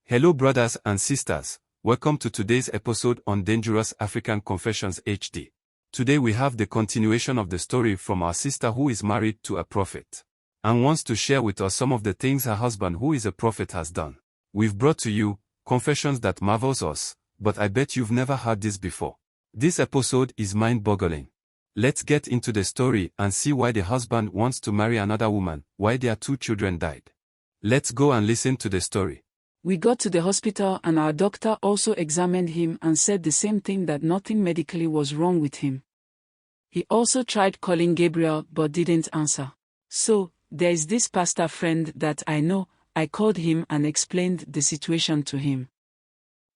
Hello brothers and sisters, welcome to today's episode on Dangerous African Confessions HD. Today we have the continuation of the story from our sister who is married to a prophet and wants to share with us some of the things her husband who is a prophet has done. We've brought to you confessions that marvels us, but I bet you've never heard this before. This episode is mind-boggling. Let's get into the story and see why the husband wants to marry another woman, why their 2 children died. Let's go and listen to the story. We got to the hospital and our doctor also examined him and said the same thing, that nothing medically was wrong with him. He also tried calling Gabriel but didn't answer. So, there is this pastor friend that I know. I called him and explained the situation to him.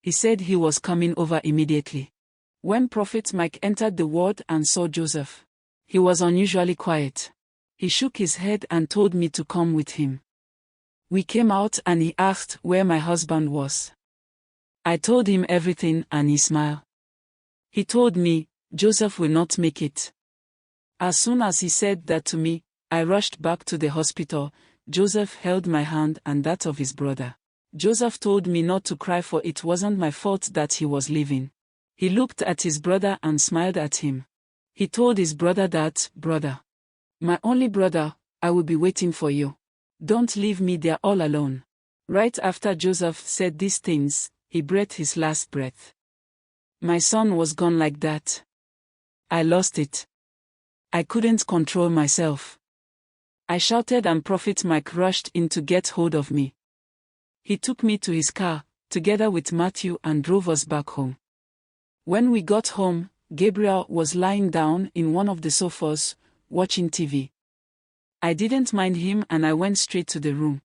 He said he was coming over immediately. When Prophet Mike entered the ward and saw Joseph, he was unusually quiet. He shook his head and told me to come with him. We came out and he asked where my husband was. I told him everything and he smiled. He told me, Joseph will not make it. As soon as he said that to me, I rushed back to the hospital. Joseph held my hand and that of his brother. Joseph told me not to cry, for it wasn't my fault that he was leaving. He looked at his brother and smiled at him. He told his brother that, brother, my only brother, I will be waiting for you. Don't leave me there all alone. Right after Joseph said these things, he breathed his last breath. My son was gone like that. I lost it. I couldn't control myself. I shouted and Prophet Mike rushed in to get hold of me. He took me to his car, together with Matthew, and drove us back home. When we got home, Gabriel was lying down in one of the sofas, watching TV. I didn't mind him and I went straight to the room.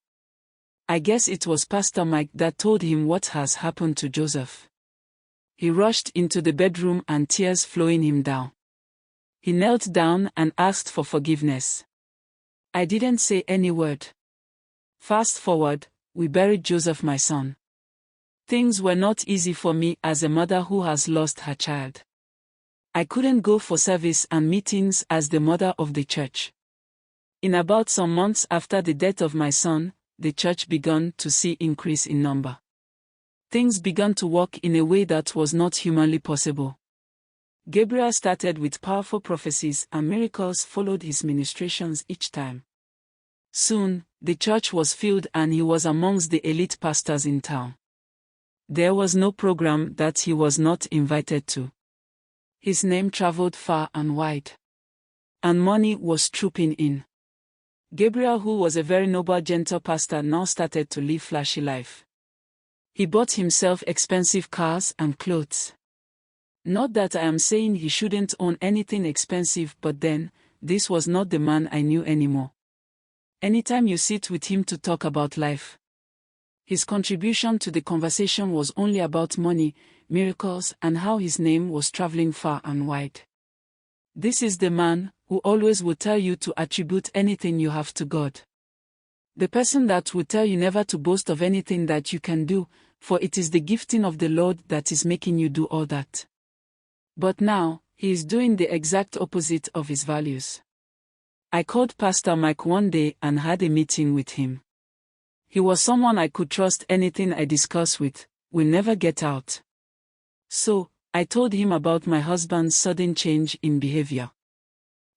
I guess it was Pastor Mike that told him what has happened to Joseph. He rushed into the bedroom and tears flowing him down. He knelt down and asked for forgiveness. I didn't say any word. Fast forward, we buried Joseph, my son. Things were not easy for me as a mother who has lost her child. I couldn't go for service and meetings as the mother of the church. In about some months after the death of my son, the church began to see increase in number. Things began to work in a way that was not humanly possible. Gabriel started with powerful prophecies and miracles followed his ministrations each time. Soon, the church was filled and he was amongst the elite pastors in town. There was no program that he was not invited to. His name traveled far and wide. And money was trooping in. Gabriel, who was a very noble, gentle pastor, now started to live flashy life. He bought himself expensive cars and clothes. Not that I am saying he shouldn't own anything expensive, but then, this was not the man I knew anymore. Anytime you sit with him to talk about life, his contribution to the conversation was only about money, miracles, and how his name was traveling far and wide. This is the man who always will tell you to attribute anything you have to God. The person that will tell you never to boast of anything that you can do, for it is the gifting of the Lord that is making you do all that. But now, he is doing the exact opposite of his values. I called Pastor Mike one day and had a meeting with him. He was someone I could trust. Anything I discuss with will never get out. So, I told him about my husband's sudden change in behavior.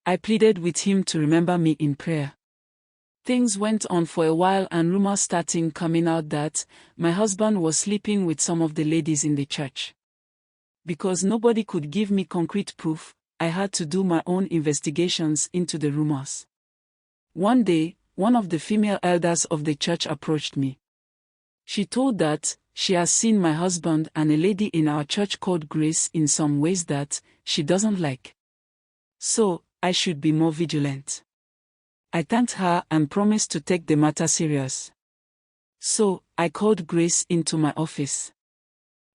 I pleaded with him to remember me in prayer. Things went on for a while and rumors started coming out that my husband was sleeping with some of the ladies in the church. Because nobody could give me concrete proof, I had to do my own investigations into the rumors. One day, one of the female elders of the church approached me. She told that she has seen my husband and a lady in our church called Grace in some ways that she doesn't like. So, I should be more vigilant. I thanked her and promised to take the matter serious. So, I called Grace into my office.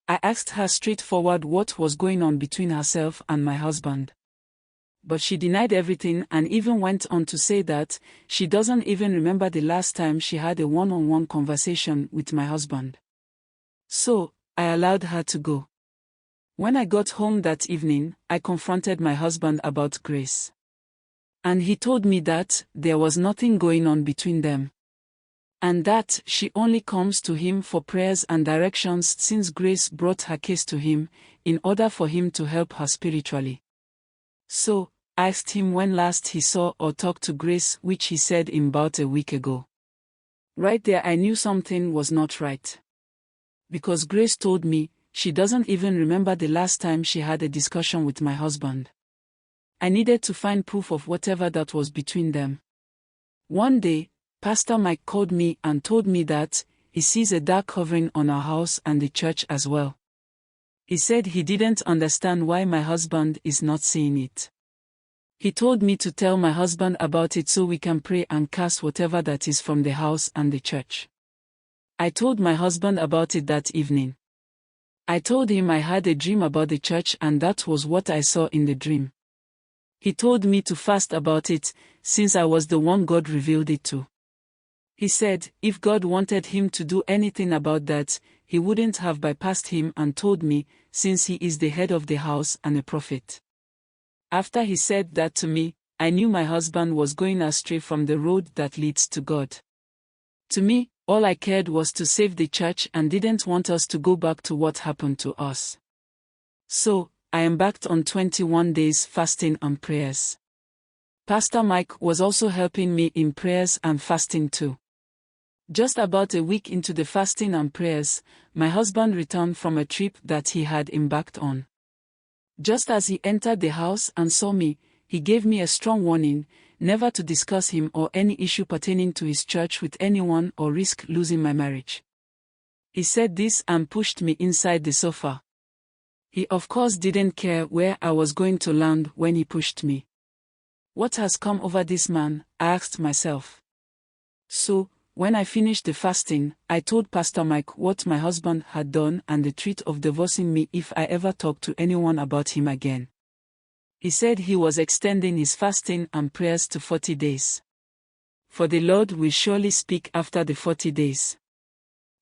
I asked her straightforward what was going on between herself and my husband. But she denied everything and even went on to say that she doesn't even remember the last time she had a one-on-one conversation with my husband. So, I allowed her to go. When I got home that evening, I confronted my husband about Grace. And he told me that there was nothing going on between them. and that she only comes to him for prayers and directions since Grace brought her case to him, in order for him to help her spiritually. So, I asked him when last he saw or talked to Grace, which he said in about a week ago. Right there I knew something was not right. Because Grace told me, she doesn't even remember the last time she had a discussion with my husband. I needed to find proof of whatever that was between them. One day, Pastor Mike called me and told me that he sees a dark covering on our house and the church as well. He said he didn't understand why my husband is not seeing it. He told me to tell my husband about it so we can pray and cast whatever that is from the house and the church. I told my husband about it that evening. I told him I had a dream about the church and that was what I saw in the dream. He told me to fast about it, since I was the one God revealed it to. He said, if God wanted him to do anything about that, he wouldn't have bypassed him and told me, since he is the head of the house and a prophet. After he said that to me, I knew my husband was going astray from the road that leads to God. To me, all I cared was to save the church and didn't want us to go back to what happened to us. So, I embarked on 21 days fasting and prayers. Pastor Mike was also helping me in prayers and fasting too. Just about a week into the fasting and prayers, my husband returned from a trip that he had embarked on. Just as he entered the house and saw me, he gave me a strong warning, never to discuss him or any issue pertaining to his church with anyone or risk losing my marriage. He said this and pushed me inside the sofa. He of course didn't care where I was going to land when he pushed me. What has come over this man? I asked myself. So, when I finished the fasting, I told Pastor Mike what my husband had done and the threat of divorcing me if I ever talked to anyone about him again. He said he was extending his fasting and prayers to 40 days. For the Lord will surely speak after the 40 days.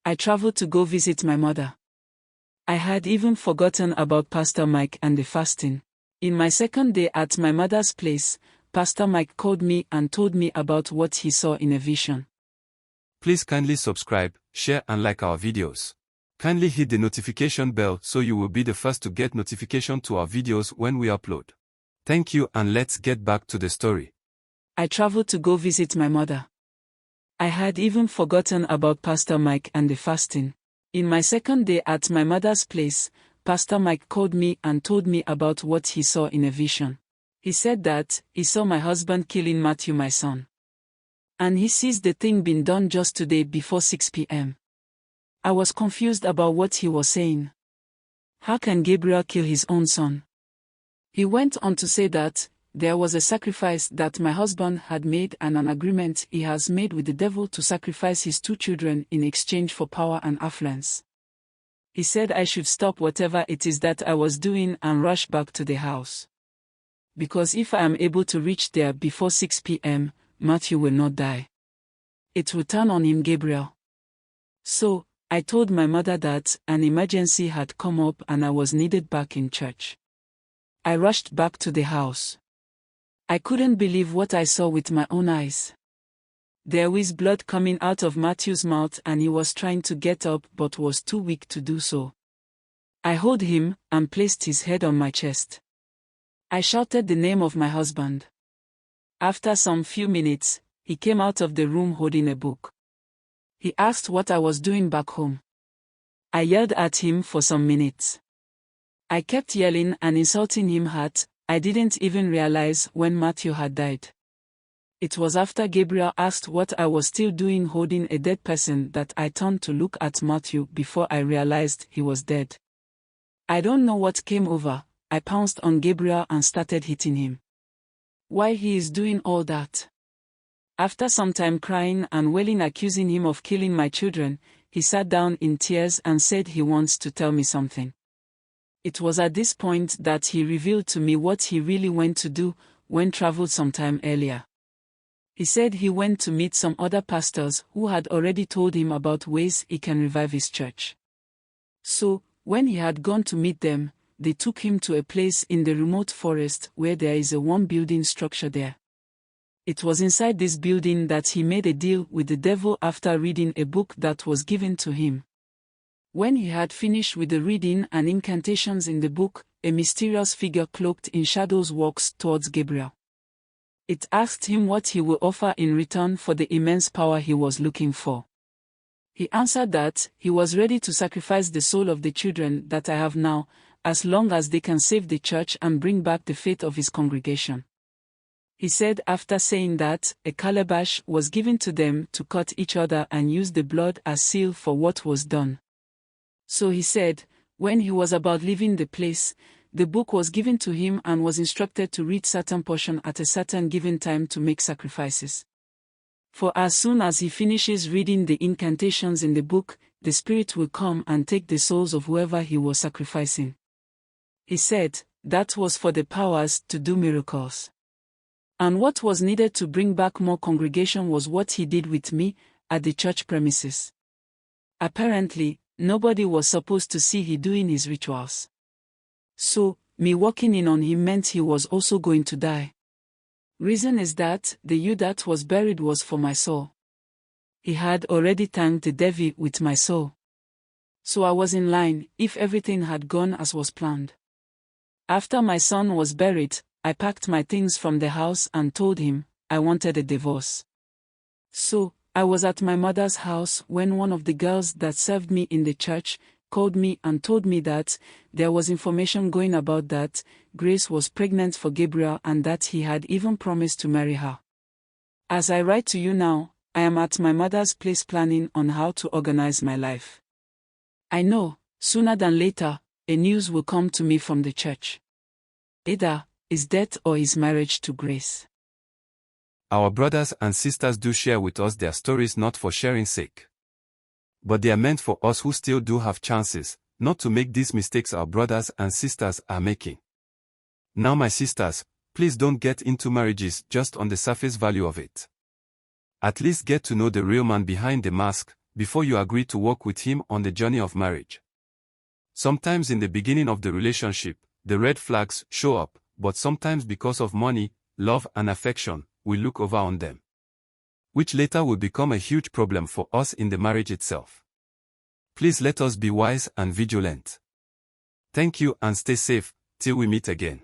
I traveled to go visit my mother. I had even forgotten about Pastor Mike and the fasting. In my second day at my mother's place, Pastor Mike called me and told me about what he saw in a vision. Please kindly subscribe, share and like our videos. Kindly hit the notification bell so you will be the first to get notification to our videos when we upload. Thank you and let's get back to the story. I traveled to go visit my mother. I had even forgotten about Pastor Mike and the fasting. In my second day at my mother's place, Pastor Mike called me and told me about what he saw in a vision. He said that he saw my husband killing Matthew, my son. And he sees the thing being done just today before 6 p.m. I was confused about what he was saying. How can Gabriel kill his own son? He went on to say that there was a sacrifice that my husband had made and an agreement he has made with the devil to sacrifice his 2 children in exchange for power and affluence. He said I should stop whatever it is that I was doing and rush back to the house. Because if I am able to reach there before 6 p.m., Matthew will not die. It will turn on him, Gabriel. So, I told my mother that an emergency had come up and I was needed back in church. I rushed back to the house. I couldn't believe what I saw with my own eyes. There was blood coming out of Matthew's mouth and he was trying to get up but was too weak to do so. I held him and placed his head on my chest. I shouted the name of my husband. After some few minutes, he came out of the room holding a book. He asked what I was doing back home. I yelled at him for some minutes. I kept yelling and insulting him hard. I didn't even realize when Matthew had died. It was after Gabriel asked what I was still doing holding a dead person that I turned to look at Matthew before I realized he was dead. I don't know what came over. I pounced on Gabriel and started hitting him. Why he is doing all that? After some time crying and wailing accusing him of killing my children, he sat down in tears and said he wants to tell me something. It was at this point that he revealed to me what he really went to do when traveled some time earlier. He said he went to meet some other pastors who had already told him about ways he can revive his church. So, when he had gone to meet them, they took him to a place in the remote forest where there is a one-building structure there. It was inside this building that he made a deal with the devil after reading a book that was given to him. When he had finished with the reading and incantations in the book, a mysterious figure cloaked in shadows walks towards Gabriel. It asked him what he would offer in return for the immense power he was looking for. He answered that he was ready to sacrifice the soul of the children that I have now, as long as they can save the church and bring back the faith of his congregation. He said after saying that, a calabash was given to them to cut each other and use the blood as seal for what was done. So he said, when he was about leaving the place, the book was given to him and was instructed to read certain portion at a certain given time to make sacrifices. For as soon as he finishes reading the incantations in the book, the spirit will come and take the souls of whoever he was sacrificing. He said, that was for the powers to do miracles. And what was needed to bring back more congregation was what he did with me, at the church premises. Apparently, nobody was supposed to see he doing his rituals. So, me walking in on him meant he was also going to die. Reason is that, the you that was buried was for my soul. He had already thanked the devil with my soul. So I was in line, if everything had gone as was planned. After my son was buried, I packed my things from the house and told him, I wanted a divorce. So, I was at my mother's house when one of the girls that served me in the church called me and told me that there was information going about that Grace was pregnant for Gabriel and that he had even promised to marry her. As I write to you now, I am at my mother's place planning on how to organize my life. I know, sooner than later, a news will come to me from the church. Either his death or his marriage to Grace. Our brothers and sisters do share with us their stories not for sharing's sake, but they are meant for us who still do have chances, not to make these mistakes our brothers and sisters are making. Now my sisters, please don't get into marriages just on the surface value of it. At least get to know the real man behind the mask, before you agree to walk with him on the journey of marriage. Sometimes in the beginning of the relationship, the red flags show up, but sometimes because of money, love and affection, we look over on them, which later will become a huge problem for us in the marriage itself. Please let us be wise and vigilant. Thank you and stay safe, till we meet again.